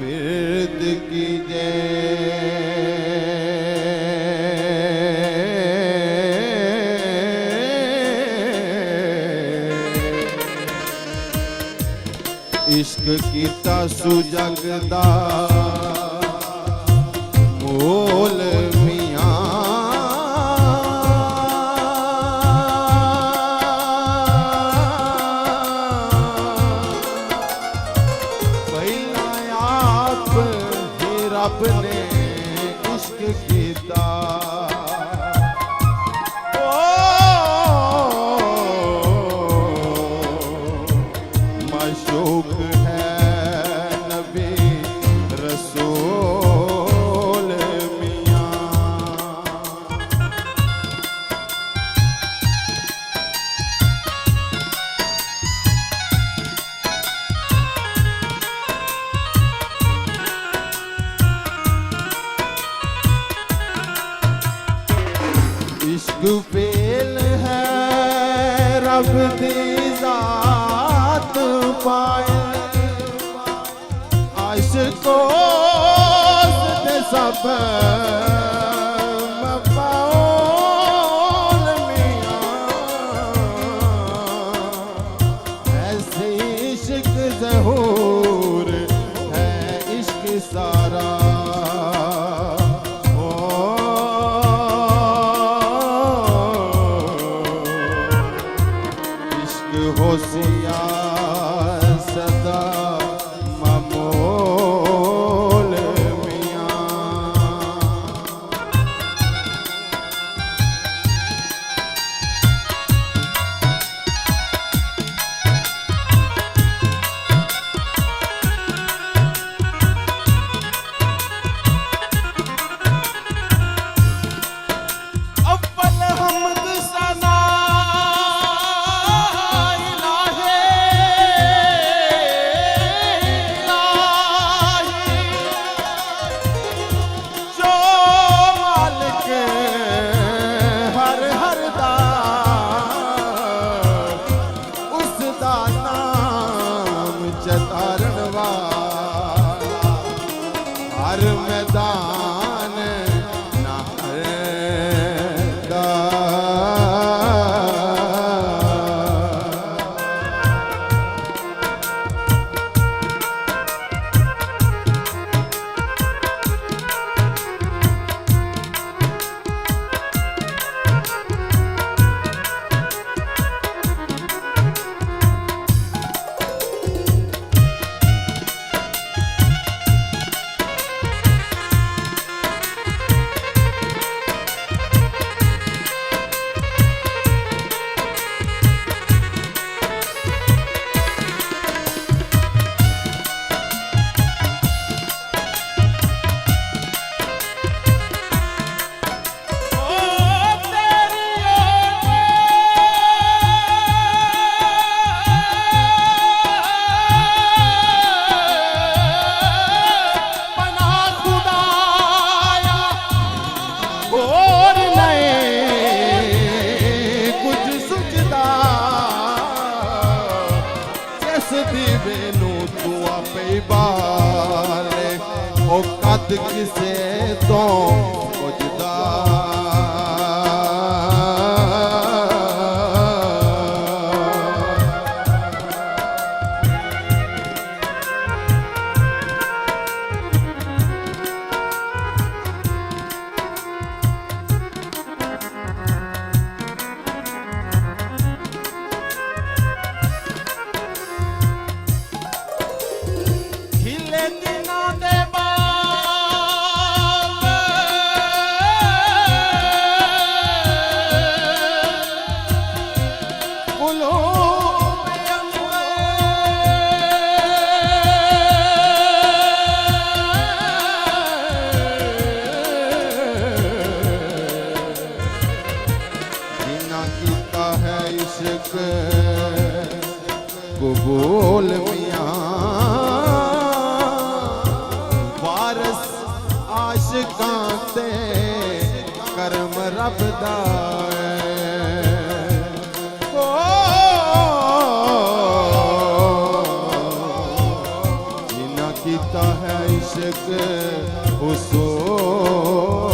मृद की इश्क कीता सुजगदा मोल मियां पहला आप ही रब ने इश्क कीता माशूक इश्क फेल है रब दी जात पाए आशिको दे सब मफाउल मियां ऐसे इश्क ज़हूर है इश्क सारा होशियार सदा ममोल मियां अव्वल हमद सना हर मैदान नहरदा बेनू तू आपे बाले ओ कद किसे तो पुजदा कबूल मियां वारस आशिकां ते करम रब दा ओ गाता है इश्क हुसूल